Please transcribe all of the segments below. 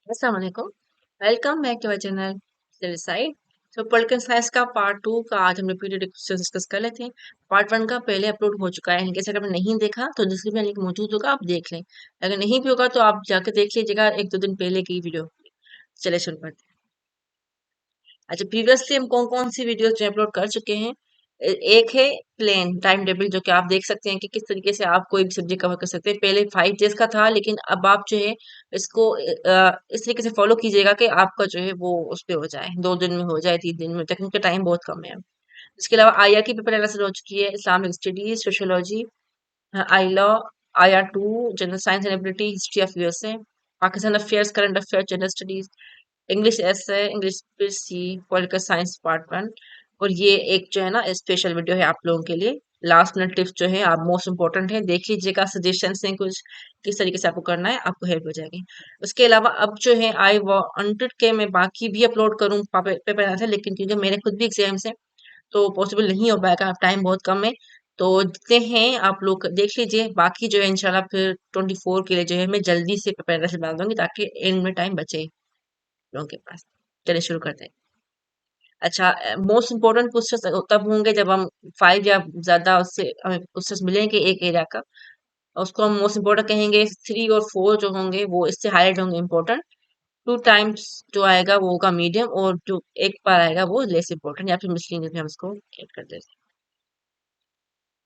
अस्सलाम वालेकुम। Welcome back to our channel side. तो पॉलिटिकल साइंस का पार्ट 2 का आज हम रिपीटेड क्वेश्चन डिस्कस कर लेते हैं। पार्ट 1 का पहले अपलोड हो चुका है, इनकेस अगर आपने नहीं देखा तो डिस्क्रिप्शन में लिंक मौजूद होगा, आप देख लें। अगर नहीं भी होगा तो आप जाकर देख लीजिएगा, एक दो दिन पहले की वीडियो। चलिए शुरू करते हैं। अच्छा, प्रीवियसली हम कौन कौन सी वीडियोस जो अपलोड कर चुके हैं। एक है प्लेन टाइम टेबल, जो कि आप देख सकते हैं कि किस तरीके से आप कोई भी सब्जेक्ट कवर कर सकते हैं। पहले 5 डेज का था, लेकिन अब आप जो है इसको इस तरीके से फॉलो कीजिएगा कि आपका जो है वो उस पे हो जाए, 2 दिन में हो जाए, 3 दिन में, टेक्निकल टाइम बहुत कम है। इसके अलावा आईआर की पेपर एनालिसिस हो चुकी है, Islamic studies, sociology, I law, IR2, general science and ability, history of USA, Pakistan affairs, current affair, general studies, English ऐसे, इंग्लिश सी, पॉलिटिकल साइंस पार्ट 1। और ये एक जो है ना स्पेशल वीडियो है आप लोगों के लिए। लास्ट मिनट टिप्स जो है आप मोस्ट इंपॉर्टेंट है, देख लीजिएगा, सजेशंस हैं कुछ किस तरीके से आपको करना है, आपको हेल्प हो जाएगी। उसके अलावा अब जो है आई वांटेड के मैं बाकी भी अपलोड करूँ पेपर था, लेकिन क्योंकि मेरे खुद भी एग्जाम्स हैं तो पॉसिबल नहीं हो पाएगा, टाइम बहुत कम है। तो जितने हैं आप लोग देख लीजिए, बाकी जो है इंशाल्लाह फिर 24 के लिए जो है मैं जल्दी से पेपर से डाल दूंगी, ताकि एंड में टाइम बचे लोगों के पास। चलिए शुरू करते हैं। अच्छा, मोस्ट इम्पोर्टेंट क्वेश्चन तब होंगे जब हम 5 या ज्यादा उससे हमें क्वेश्चन मिलेंगे एक एरिया का, और उसको हम मोस्ट इम्पोर्टेंट कहेंगे। 3 और 4 जो होंगे वो इससे हाईलाइट होंगे इम्पोर्टेंट। 2 टाइम्स जो आएगा वो होगा मीडियम, और जो एक बार आएगा वो लेस इम्पोर्टेंट, या फिर मिसलिनियस में हम इसको ऐड कर देते हैं।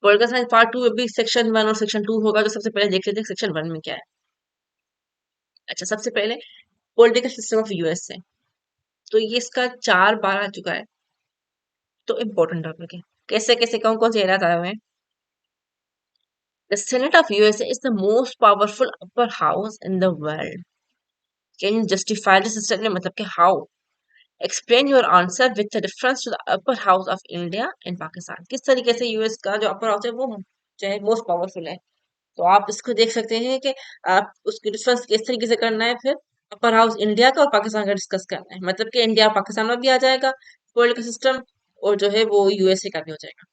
पॉलिटिकल साइंस पार्ट 2 अभी सेक्शन 1 और सेक्शन 2 होगा, तो सबसे पहले देख लेते हैं सेक्शन 1 में क्या है। अच्छा, सबसे पहले पॉलिटिकल सिस्टम ऑफ यूएसए। तो ये इसका 4 बार आ चुका है, तो इम्पोर्टेंट टॉपिक है। कैसे कैसे कौन कौन से एरियाज आए हुए हैं। The Senate of USA is the most powerful upper house in the world. Can you justify this statement? मतलब कि how? Explain your answer with the reference to the upper house of India and Pakistan. किस तरीके से US का जो upper house है वो जो है मोस्ट पावरफुल है। तो आप इसको देख सकते हैं कि आप उसकी डिफरेंस किस तरीके से करना है। फिर अपर हाउस इंडिया का और पाकिस्तान का डिस्कस करना है, मतलब कि इंडिया और पाकिस्तान में भी आ जाएगा पॉलिटिकल सिस्टम, और जो है वो यूएसए का भी हो जाएगा।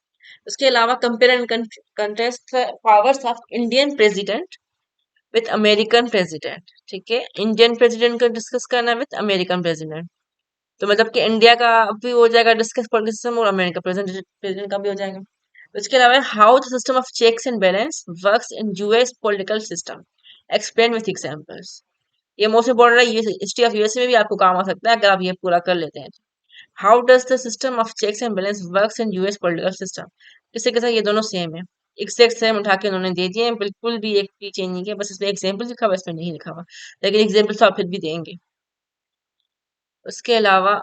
उसके अलावा compare and contest powers of Indian president with American president. ठीक है, इंडियन प्रेसिडेंट का डिस्कस करना है विथ अमेरिकन प्रेसिडेंट। तो मतलब कि इंडिया का भी हो जाएगा डिस्कस पॉलिटिकल सिस्टम, और अमेरिका प्रेसिडेंट प्रेसिडेंट का भी हो जाएगा। उसके अलावा how the system of checks and balance works in US political system, explain with examples. ये मोस्ट इंपोर्टेंट है, ये हिस्ट्री ऑफ यूएस में भी आपको काम आ सकता है अगर आप ये पूरा कर लेते हैं। How does the system of checks and balance works in US political system. किसी के साथ ये दोनों सेम है, एग्जैक्ट सेम उठा के उन्होंने दे दिए हैं, बिल्कुल भी एक भी चेंज नहीं किया, बस इसमें एग्जाम्पल लिखा हुआ है, इसमें नहीं लिखा हुआ, लेकिन एग्जाम्पल तो आप फिर भी देंगे। उसके अलावा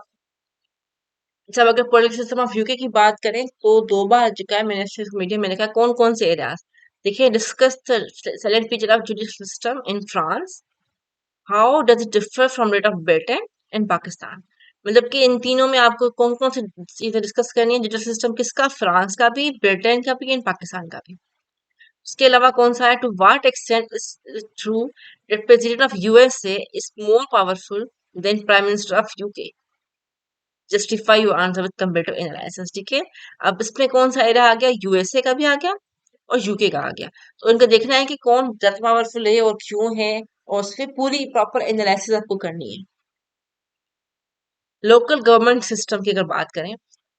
जब अगर पॉलिटिकल सिस्टम ऑफ यूके की बात करें तो 2 बार आ चुका है, मैंने मीडिया में लिखा कौन कौन से एरियाज। देखिए, discuss select feature of judicial system in France, how does it differ from rate of Britain and Pakistan. मतलब कि इन तीनों में आपको कौन कौन सी चीजें डिस्कस करनी है, जुडिशियल सिस्टम किसका, फ्रांस का भी, ब्रिटेन का भी एंड पाकिस्तान का भी। उसके अलावा कौन सा है, to what extent is true that president of USA is more powerful than prime minister of UK, justify your answer with comparative analysis. ठीक है, अब इसमें कौन सा एरिया आ गया, यूएसए का भी आ गया और यूके का आ गया। तो इनको देखना है कि कौन ज्यादा पावरफुल है और क्यों है, और उसकी पूरी प्रॉपर एनालिसिस आपको करनी है। लोकल गवर्नमेंट सिस्टम की अगर बात करें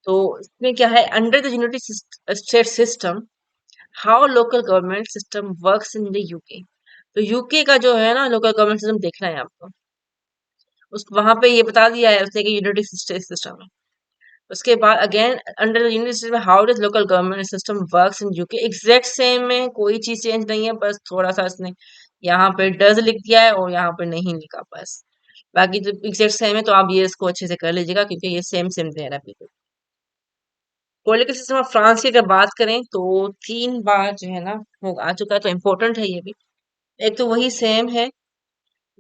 तो इसमें क्या है, under the unity state system, how local government system works in the UK. तो यूके का जो है ना लोकल गवर्नमेंट सिस्टम देखना है आपको, उस वहां पे ये बता दिया है उसने कि यूनिटी स्टेट सिस्टम है। उसके बाद again under the union system how does local government system works in UK, exact same है, कोई चीज चेंज नहीं है, बस थोड़ा सा इसने यहाँ पे डज लिख दिया है और यहाँ पे नहीं लिखा बस। बाकी तो एग्जैक्ट सेम है, तो आप ये इसको अच्छे से कर लीजिएगा क्योंकि ये सेम सेम दे रहा है बिल्कुल। पॉलिटिकल सिस्टम ऑफ फ्रांस की अगर बात करें तो 3 बार जो है ना हो आ चुका है, तो इम्पोर्टेंट है ये भी। एक तो वही सेम है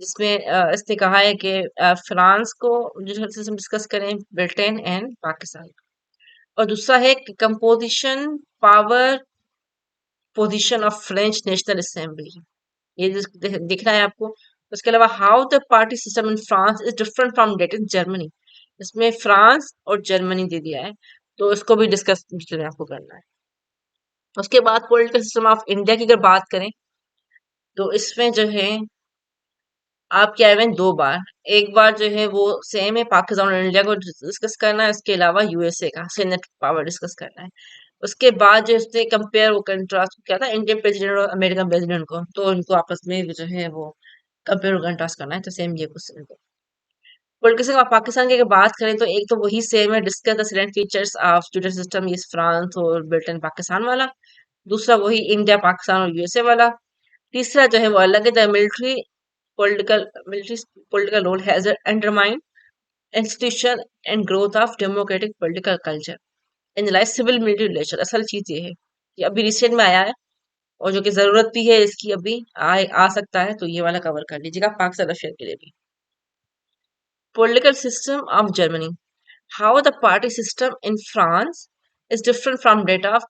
जिसमें इसने कहा है कि फ्रांस को जो सिस्टम डिस्कस करें, ब्रिटेन एंड पाकिस्तान। और दूसरा है composition, power, position of French national assembly, ये दिख रहा है आपको। उसके अलावा how the party system in France is different from that in Germany, इसमें फ्रांस और जर्मनी दे दिया है, तो इसको भी डिस्कस डिटेल में आपको करना है। उसके बाद पॉलिटिकल सिस्टम ऑफ इंडिया की अगर बात करें तो इसमें जो है आप क्या है दो बार, एक बार जो है वो सेम है, पाकिस्तान और इंडिया को डिस्कस करना है, इसके अलावा यूएसए का सेनेट पावर डिस्कस करना है। उसके बाद जो इसने कंपेयर वो कंट्रास्ट किया था इंडियन प्रेसिडेंट और अमेरिकन प्रेसिडेंट को, तो इनको आपस में जो है वो कंपेयर कंट्रास्ट करना है, तो सेम ये क्वेश्चन है। पॉलिटिक्स में पाकिस्तान की अगर बात करें तो एक तो वही सेम है, discuss the select features of judicial system is France और ब्रिटेन पाकिस्तान वाला। दूसरा वही इंडिया पाकिस्तान और यूएसए वाला। तीसरा जो है वो अलग है, the military political role has undermined institution and growth of democratic political culture analyse civil military relation. असल चीज ये है कि अभी रिसेंट में आया है और जो कि जरूरत भी है इसकी, अभी आ सकता है, तो ये वाला कवर कर लीजिएगा पाकिस्तान रशिया के लिए भी। Political system of Germany. How the party system in France is different from that of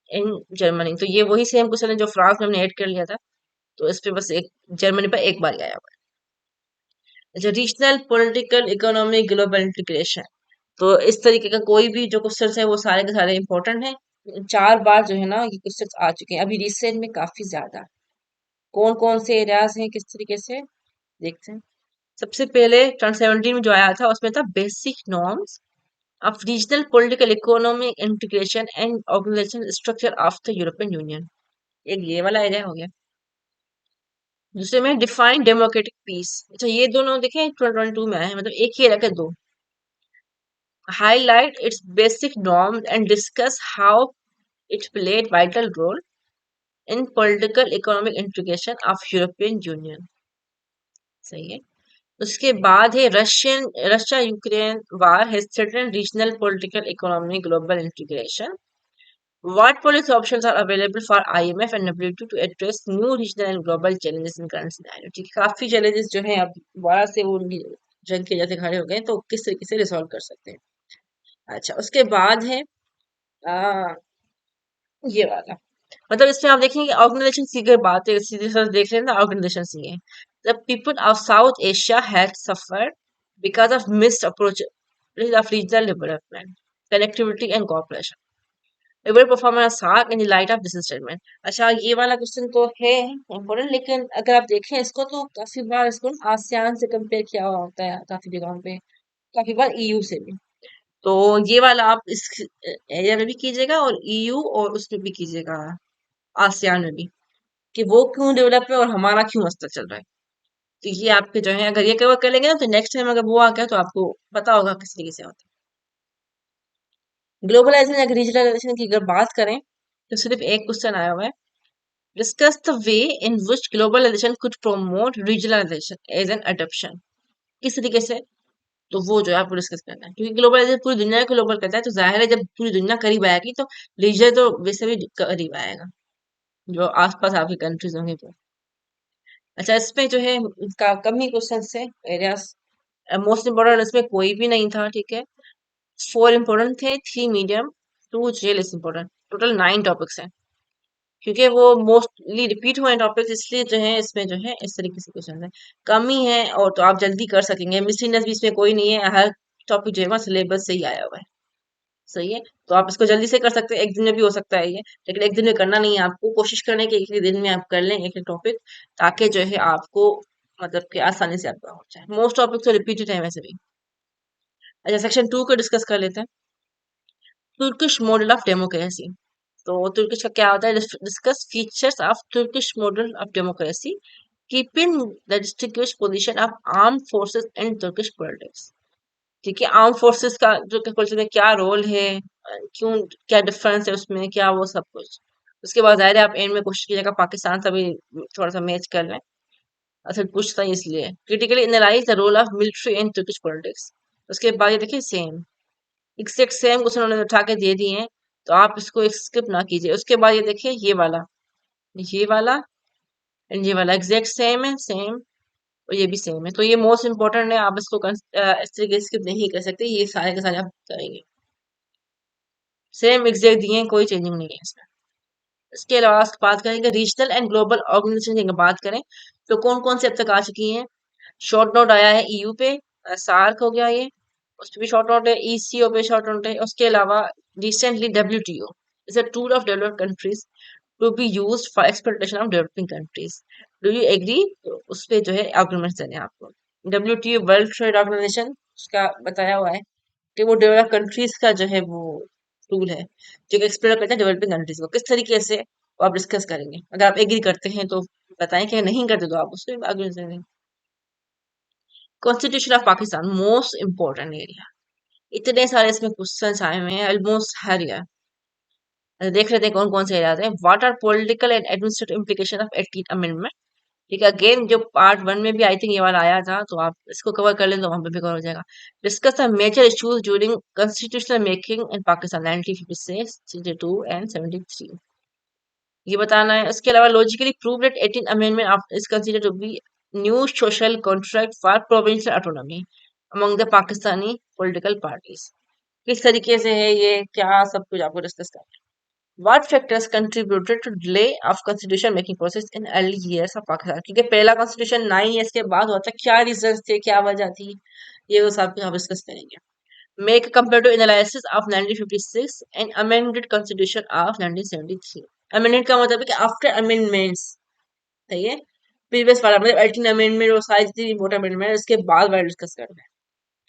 in Germany. तो ये वही सेम क्वेश्चन है जो फ्रांस में हमने ऐड कर लिया था, तो इस पे बस एक जर्मनी पर एक बार ही आया हुआ है। अच्छा, regional political economic global integration. तो इस तरीके का कोई भी जो क्वेश्चन है वो सारे के सारे इंपॉर्टेंट हैं। चार बार जो है ना ये क्वेश्चन आ चुके हैं अभी रिसेंट में काफी ज्यादा। कौन कौन से एरियाज हैं किस तरीके से देखते हैं। सबसे पहले 2017 में जो आया था उसमें था basic norms of regional political economic integration and organization structure of the European Union। एक ये वाला एरिया हो गया। दूसरे में डिफाइन डेमोक्रेटिक पीस। अच्छा, ये दोनों देखें 2022 में आए हैं, मतलब एक ही एरिया के दो। Highlight its basic norms and discuss how it played vital role in political economic integration of European Union. सही है। उसके बाद है Russia Ukraine war has threatened regional political economic global integration. What policy options are available for IMF and WTO to address new regional and global challenges in current scenario? ठीक है, काफी challenges जो हैं अब दोबारा से वो जंग के जैसे खड़े हो गए, तो किस तरीके से रिजॉल्व कर सकते हैं। अच्छा, उसके बाद है आ, ये वाला, मतलब इसमें आप देखेंगे ऑर्गेनाइजेशन की अगर बात है, सीधे सर देख रहे हैं ना, ऑर्गेनाइजेशन सी है। The people of south Asia had suffered because of missed approach of regional development connectivity and cooperation. It will perform a SARC in the light of this statement। अच्छा, ये वाला क्वेश्चन तो है इम्पोर्टेंट, लेकिन अगर आप देखें इसको तो काफी बार इसको आसियान से कंपेयर किया हुआ होता है काफी जगहों पे, काफी बार ईयू से भी। तो ये वाला आप इस एरिया में भी कीजिएगा और ईयू और उसमें भी कीजिएगा, आसियान में भी, कि वो क्यों डेवलप है और हमारा क्यों मस्त चल रहा है। तो ये आपके जो है अगर ये कवर कर लेंगे ना, तो नेक्स्ट टाइम अगर वो आ गया तो आपको पता होगा किस तरीके से होता है। ग्लोबलाइजेशन या रीजनलाइजेशन की अगर बात करें तो सिर्फ एक क्वेश्चन आया हुआ है, discuss the way in which globalization could promote regionalization as an adoption। किस तरीके से, तो वो जो है आपको डिस्कस करना है, क्योंकि ग्लोबलाइजेशन पूरी दुनिया को ग्लोबल करता है, तो जाहिर है जब पूरी दुनिया करीब आएगी तो रीजन तो वैसे भी करीब आएगा, जो आसपास आपकी कंट्रीज होंगी तो। अच्छा, इसमें जो है कम ही क्वेश्चन है एरियाज, मोस्ट इम्पोर्टेंट इसमें कोई भी नहीं था, ठीक है। 4 इम्पोर्टेंट थे, 3 मीडियम, 2 जेल इम्पोर्टेंट, टोटल 9 टॉपिक्स हैं। क्योंकि वो मोस्टली रिपीट हुए टॉपिक्स, इसलिए जो है इसमें जो है इस तरीके से क्वेश्चन है, कम ही है, और तो आप जल्दी कर सकेंगे, मिसलिनियस भी इसमें कोई नहीं है, हर टॉपिक जो है सिलेबस से ही आया हुआ है। सही है, तो आप इसको जल्दी से कर सकते हैं, एक दिन में भी हो सकता है ये, लेकिन एक दिन में करना नहीं है आपको, कोशिश करने की एक ही दिन में आप कर लें एक एक टॉपिक, ताकि जो है आपको मतलब कि आसानी से आपका हो जाए। मोस्ट टॉपिक तो रिपीटेड है वैसे भी। अच्छा, सेक्शन 2 को डिस्कस कर लेते हैं। Turkish model of democracy. तो तुर्किश का क्या होता है, discuss features of Turkish model of democracy keeping the distinguished position of arm forces and Turkish politics. ठीक है, आर्म फोर्सेस का जो पॉलिटिक्स में क्या रोल है, क्यों, क्या डिफरेंस है उसमें, क्या वो सब कुछ। उसके बाद जाहिर है आप एंड में कोशिश कीजिएगा पाकिस्तान से भी थोड़ा सा मैच कर लें, असल पूछता ही इसलिए। Critically analyse the role of military and Turkish politics. उसके बाद ये देखिए सेम एग्जैक्ट सेम क्वेश्चन उन्होंने उठा के दे दिए हैं, तो आप इसको स्किप ना कीजिए। उसके बाद ये देखिए ये वाला एंड ये वाला एग्जैक्ट सेम है, सेम, और ये भी सेम है, तो ये मोस्ट इंपॉर्टेंट है, आप इसको इस तरीके से स्किप नहीं कर सकते, ये सारे के सारे आप करेंगे। सेम एग्जैक्ट दिए हैं, कोई चेंजिंग नहीं है इसमें। इसके अलावा बात करेंगे रीजनल एंड ग्लोबल ऑर्गेनाइजेशन की अगर बात करें तो कौन कौन से अब तक आ चुकी हैं। शॉर्ट नोट आया है ईयू पे, सार्क हो गया ये, उस पर भी शॉर्ट नोट है, ईसीओ पे शॉर्ट नोट है। उसके अलावा recently WTO is a tool of developed countries to be used for exploitation of developing countries. Do you agree? तो उस पे जो है आर्गुमेंट्स देने हैं आपको। WTO वर्ल्ड ट्रेड ऑर्गेनाइजेशन उसका बताया हुआ है कि वो डेवलप कंट्रीज का जो है वो टूल है जो कि एक्सप्लोर करता है डेवलपिंग कंट्रीज को किस तरीके से वो आप डिस्कस करेंगे। अगर आप एग्री करते हैं तो बताएं कि नहीं करते तो आप उसको आर्गुमेंट देंगे। Constitution of Pakistan most important area. इतने सारे इसमें क्वेश्चन आए हुए हैं ऑलमोस्ट हर ईयर। देख लेते हैं कौन कौन से एरिया हैं। What are political and administrative implication of 18th amendment. ठीक है, अगेन जो पार्ट वन में भी आई थिंक ये वाला आया था तो आप इसको कवर कर लें तो वहां पे भी कवर हो जाएगा। Discuss the major issues during constitutional making in Pakistan 1956, 62 and 73। ये बताना है। इसके अलावा logically prove that 18th amendment is considered to be new social contract for provincial autonomy among the Pakistani political parties. किस तरीके से है ये क्या सब कुछ आपको डिस्कस करना है। What factors contributed to delay of constitution making process in early years of Pakistan? क्योंकि पहला कॉन्स्टिट्यूशन 9 years के बाद हुआ था। क्या रीजंस थे, क्या वजह थी, ये वो सब कुछ हम डिस्कस करेंगे। Make a comparative analysis of 1956 and amended constitution of 1973। Amendment का मतलब है कि आफ्टर अमेंडमेंट्स, सही है। प्रीवियस वाला मतलब 18 अमेंडमेंट और सारी जितनी इम्पोर्टेंट अमेंडमेंट उसके बाद वाला डिस्कस करना है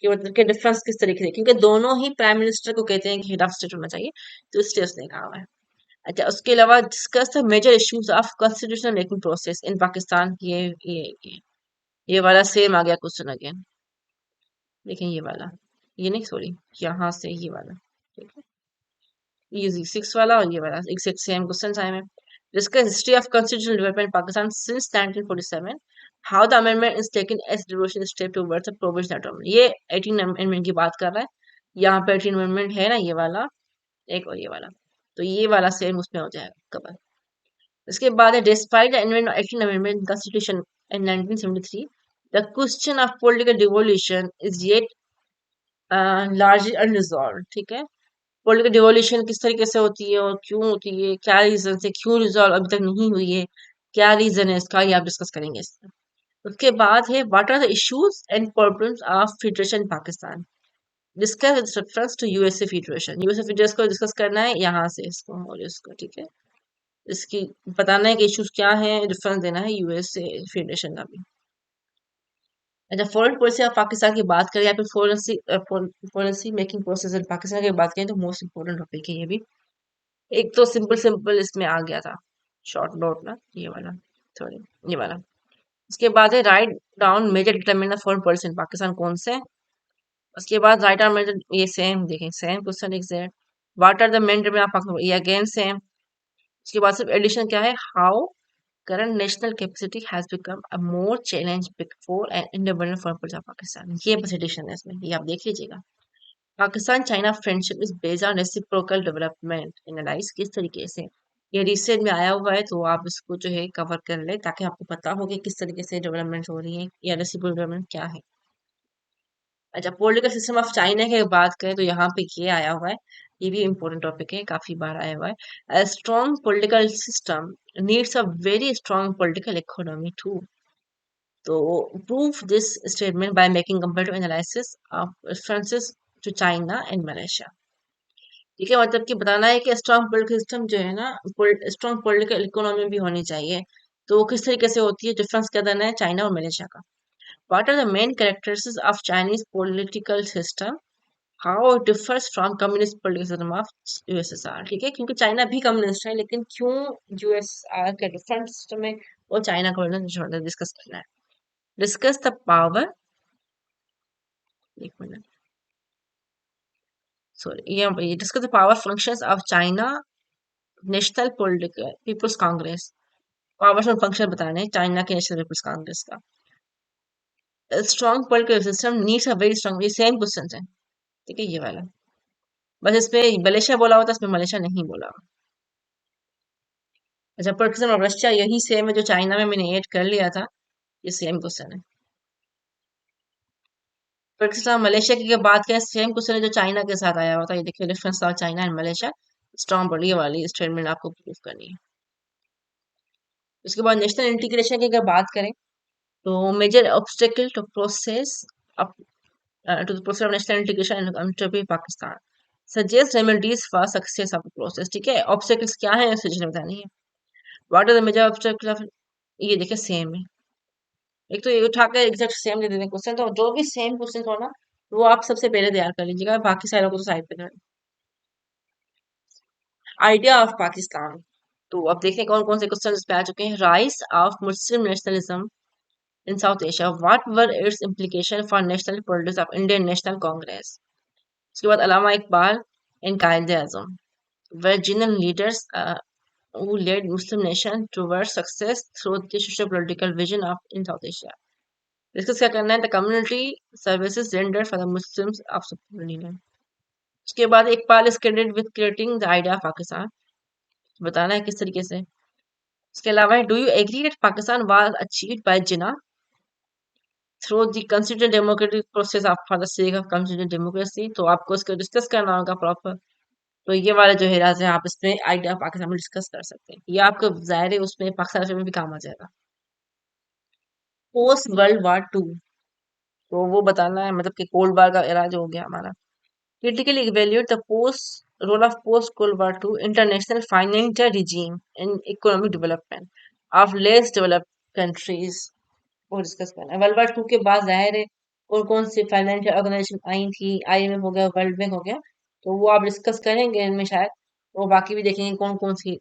कि मतलब के डिफरेंस किस तरीके से, क्योंकि दोनों ही प्राइम मिनिस्टर को कहते हैं कि हेड ऑफ स्टेट होना चाहिए, तो इसलिए उसने कहा हुआ है। अच्छा, उसके अलावा discuss the major issues of constitutional making process in Pakistan. ये वाला सेम आ गया क्वेश्चन अगेन। देखें ये वाला, ये नहीं सॉरी, यहाँ से ये वाला, ठीक है। इजी 6 वाला और ये वाला एग्जैक्ट सेम क्वेश्चन आए हैं। Discuss history of constitutional development Pakistan since 1947, how the amendment is taken as revolution step towards the provisional autonomy. ये 18 अमेंडमेंट की बात कर रहा है। यहाँ पे 18 अमेंडमेंट है ना, ये वाला एक और ये वाला, तो ये वाला सेम उसमें हो जाएगा कवर। इसके बाद है despite the eighteen amendment constitution in 1973, the question of political devolution is yet largely unresolved. ठीक है, पॉलिटिकल डिवोल्यूशन किस तरीके से होती है और क्यों होती है, क्या रीजन से, क्यों रिजॉल्व अभी तक नहीं हुई है, क्या रीजन है इसका, ये आप डिस्कस करेंगे इसमें। उसके बाद है what are the issues and problems of federation Pakistan. Discuss with reference to USA federation. USA federation को डिस्कस करना है यहाँ से इसको और इसको, ठीक है। इसकी बताना है कि इश्यूज क्या है, डिफरेंस देना है यूएसए फेडरेशन का भी। अच्छा, फॉरेन पॉलिसी ऑफ पाकिस्तान की बात करें या फिर policy making process in Pakistan की बात करें तो मोस्ट इंपोर्टेंट टॉपिक है ये भी। एक तो सिंपल सिंपल इसमें आ गया था शॉर्ट नोट ना, ये वाला, सॉरी ये वाला। उसके बाद है write down major determinant of foreign policy in Pakistan कौन से। उसके बाद राइट डाउन मेजर, ये सेम देखें same question exact. What are the main determinant of Pakistan, ये अगेन सेम। उसके बाद सिर्फ एडिशन क्या है, how current national capacity has become a more challenge before and independent for Pakistan। ये बस एडिशन है इसमें, ये आप देख लीजिएगा। Pakistan China friendship is based on reciprocal development analyse किस तरीके से, ये रिसेंट में आया हुआ है तो आप इसको जो है कवर कर ले ताकि आपको पता हो कि किस तरीके से डेवलपमेंट हो रही है या रेसिप्रोकल डेवलपमेंट क्या है। अच्छा, पॉलिटिकल सिस्टम ऑफ चाइना की बात करें तो यहाँ पे ये आया हुआ है, ये भी इम्पोर्टेंट टॉपिक है, काफी बार आया हुआ है। A strong political system needs a very strong political economy too। तो prove this statement by making comparative analysis of references to China and Malaysia। ठीक है, मतलब कि बताना है कि स्ट्रॉन्ग पॉलिटिकल सिस्टम जो है ना, स्ट्रॉन्ग पॉलिटिकल इकोनॉमी भी होनी चाहिए। तो वो किस तरीके से होती है, डिफरेंस क्या देना है चाइना और मलेशिया का। What are the main characteristics of Chinese political system? How it differs from communist political system of USSR। ठीक है, क्योंकि चाइना भी कम्युनिस्ट है लेकिन क्यों यूएसआर के डिफरेंट सिस्टम है वो चाइना को डिस्कस करना है। डिस्कस द पावर, एक मिनट सॉरी, ये discuss the power functions of China national political people's congress. Power और फंक्शन बताने हैं चाइना के नेशनल पीपल्स कांग्रेस का। Strong political system needs a very strong, ये सेम क्वेश्चन है, ठीक है ये वाला। बस इसमें मलेशिया बोला होता, इसमें मलेशिया नहीं बोला। अच्छा, पाकिस्तान और रशिया यही सेम है जो चाइना में मैंने ऐड कर लिया था, ये सेम क्वेश्चन है। पाकिस्तान मलेशिया की अगर बात करें सेम क्वेश्चन है जो चाइना के साथ आया हुआ था, ये देखिए डिफरेंस था China and Malaysia. Strong body वाली स्टेटमेंट आपको प्रूव करनी है। उसके बाद नेशनल इंटीग्रेशन की अगर बात करें तो major obstacle to process to the process of national integration and country Pakistan, suggest remedies for success of the process। ठीक है, ऑब्स्टेकल्स क्या है सजेशन बतानी है। What are the major obstacle ये देखिए सेम है। एक तो ये उठा कर एग्जैक्ट सेम दे देते हैं क्वेश्चन, तो जो भी सेम क्वेश्चन हो ना वो आप सबसे पहले तैयार कर लीजिएगा, बाकी सारों को तो साइड पे कर। Idea of Pakistan. तो अब देखते हैं कौन कौन से क्वेश्चन इस पे आ चुके हैं। Rise of Muslim nationalism in south Asia, what were it's implication for national politics of Indian national Congress. उसके बाद अलामा इकबाल एंड कायदे आजम were genuine leaders who led Muslim nation towards success through the socio-political vision of in South Asia. Discuss क्या करना है, the community services rendered for the Muslims of सुब्रमण्यम। उसके बाद Iqbal is credit with creating the idea of Pakistan, बताना है किस तरीके से। उसके अलावा do you agree that Pakistan was achieved by Jinnah through the constitution democratic process of for the sake of constitution democracy. तो आपको इसको डिस्कस करना होगा प्रॉपर। तो ये वाले जो हेराज है आप इसमें आइडिया ऑफ पाकिस्तान में डिस्कस कर सकते हैं, ये आपको जाहिर है उसमें पाकिस्तान में भी काम आ जाएगा। पोस्ट वर्ल्ड वॉर टू, तो वो बताना है, मतलब कि कोल्ड वार का एरा जो हो गया हमारा। critically evaluate the post role of post-Cold War II international financial regime in economic development of less developed countries को डिस्कस करना है। वर्ल्ड वार टू के बाद जाहिर है कौन कौन सी फाइनेंशियल ऑर्गेनाइजेशन आई थी, आईएमएफ हो गया, वर्ल्ड बैंक हो गया, तो वो आप डिस्कस करेंगे इनमें शायद। वो बाकी भी देखेंगे कौन कौन सी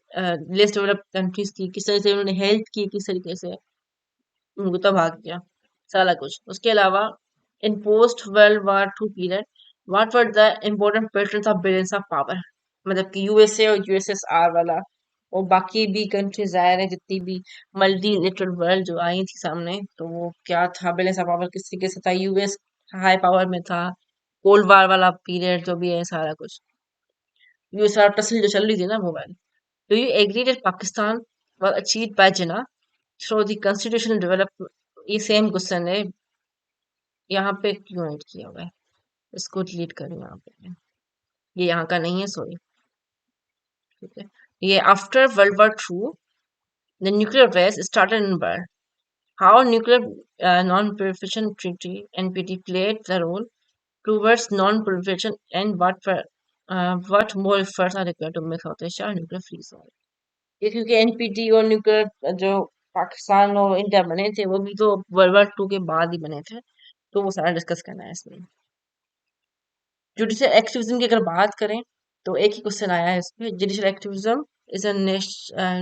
लेस डेवलप्ड कंट्रीज थी, किस तरह से उन्होंने हेल्प की, किस तरीके से उनको तबाह किया, सारा कुछ। उसके अलावा in post world war two period what were the important patterns of balance of power, मतलब कि यूएसए और यूएसएसआर वाला और बाकी भी कंट्रीज आए रहे जितनी भी मल्टीलेटरल वर्ल्ड जो आई थी सामने, तो वो क्या था, बैलेंस ऑफ पावर किस तरीके से था, यूएस हाई पावर में था, कोल्ड वार वाला पीरियड जो भी है सारा कुछ, यूएसआर टसल जो चल रही थी ना वो वाली। Do you agree that Pakistan was achieved by Jinnah through the constitutional development, ये सेम क्वेश्चन है, यहाँ पे क्यों ऐड किया हुआ है, इसको डिलीट करूँ यहाँ पे, ये यहाँ का नहीं है, सॉरी। ठीक है, ये after world war two the nuclear race started in world, how nuclear non proliferation treaty NPT played the role towards non proliferation and what more efforts are required to make South Asia nuclear free zone। ये क्योंकि NPT और nuclear जो पाकिस्तान और India बने थे वो भी तो वर्ल्ड वॉर टू के बाद ही बने थे, तो वो सारा डिस्कस करना है इसमें। जुडिशियल एक्टिविज्म की अगर बात करें तो एक ही क्वेश्चन आया है इसमें, judicial activism is a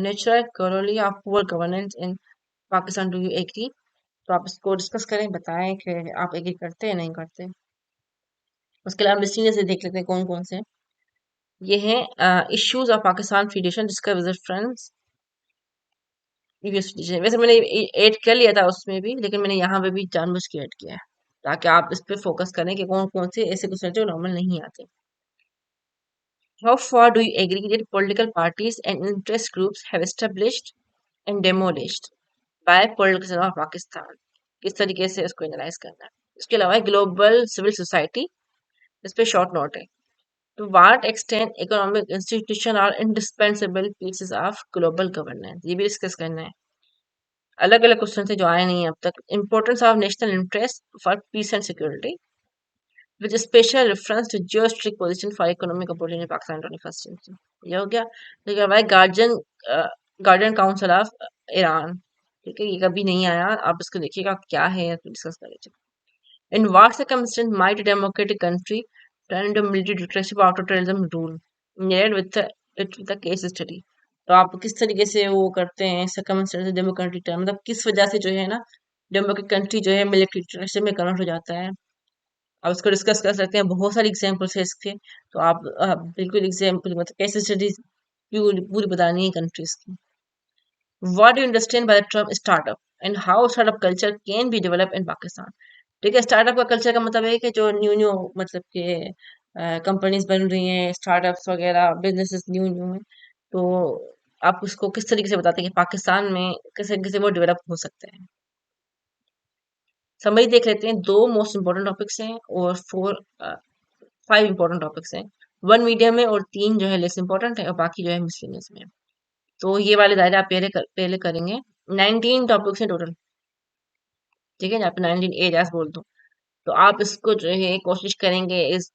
natural corollary of poor governance in Pakistan, do you agree. तो आप इसको डिस्कस करें, बताएं कि आप एग्री करते हैं नहीं करते। उसके अलावा मिसलिनियस से देख लेते हैं कौन कौन से ये हैं। इश्यूज ऑफ पाकिस्तान फेडरेशन जिसका विजिट फ्रेंड्स वैसे मैंने ऐड कर लिया था उसमें भी, लेकिन मैंने यहाँ पे भी जानबूझ के ऐड किया है ताकि आप इस पे फोकस करें कि कौन कौन से ऐसे क्वेश्चन जो नॉर्मल नहीं आते। How far do you agree that political parties and interest groups have established and demolished by politics of Pakistan, किस तरीके से इसको एनालाइज करना है। इसके अलावा ग्लोबल सिविल सोसाइटी, इस पे शॉर्ट नोट है। To what extent economic institution are indispensable pieces of global governance, ये भी डिस्कस करना है। अलग अलग क्वेश्चन थे जो आए नहीं अब तक। Importance of national interest for peace and security with special reference to geostrategic position for economic opportunity Pakistan 21st century, ये हो गया। ठीक है भाई, guardian guardian council of Iran, ठीक है, ये कभी नहीं आया, आप इसको देखिएगा क्या है, डिस्कस करेंगे। In what circumstance might a democratic country turn into military dictatorship after terrorism rule, narrated with the case study। तो आप किस तरीके से वो करते हैं सर्कमस्टेंस डेमोक्रेटिक टर्म, मतलब किस वजह से जो है ना डेमोक्रेटिक कंट्री जो है मिलिट्री डिक्टेटरशिप में कन्वर्ट हो जाता है। आप इसको डिस्कस कर सकते हैं, बहुत सारी एग्जाम्पल्स है इसके, तो आप बिल्कुल एग्जाम्पल मतलब कैसे स्टडीज पूरी पूरी बतानी है कंट्रीज की। What do you understand by the term startup and how startup culture can be developed in Pakistan? ठीक है, स्टार्टअप का कल्चर का मतलब है कि जो न्यू न्यू मतलब के कंपनीज बन रही हैं, स्टार्टअप्स वगैरह बिजनेसेस न्यू न्यू हैं, तो आप उसको किस तरीके से बताते हैं कि पाकिस्तान में किस तरीके से वो डेवलप हो सकते हैं। समरी देख लेते हैं, दो मोस्ट इंपॉर्टेंट टॉपिक्स हैं और फाइव इंपॉर्टेंट टॉपिक्स हैं। वन मीडियम है और तीन जो है लेस इंपॉर्टेंट है और बाकी जो है मिसलेनियस में है। तो ये वाले दायरे आप पहले करेंगे। 19 टॉपिक्स हैं टोटल, ठीक है, यहाँ पे 19 एरियाज बोल दो। तो आप इसको जो है कोशिश करेंगे इस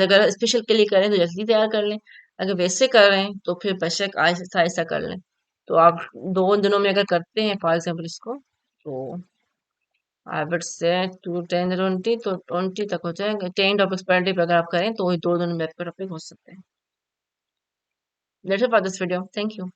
अगर स्पेशल के लिए करें तो जल्दी तैयार कर लें, अगर वैसे कर रहे हैं तो फिर बेशक आहिस्ता आहिस्ता कर लें। तो आप 2 दिनों में अगर करते हैं फॉर एग्जाम्पल इसको, तो आई वुड से 2 10 20, तो 20 तक हो जाएगा। 10 टॉपिक्स पर डे पे अगर आप करें तो वही 2 दिनों में आपके टॉपिक हो सकते हैं। That's it for this video. Thank you.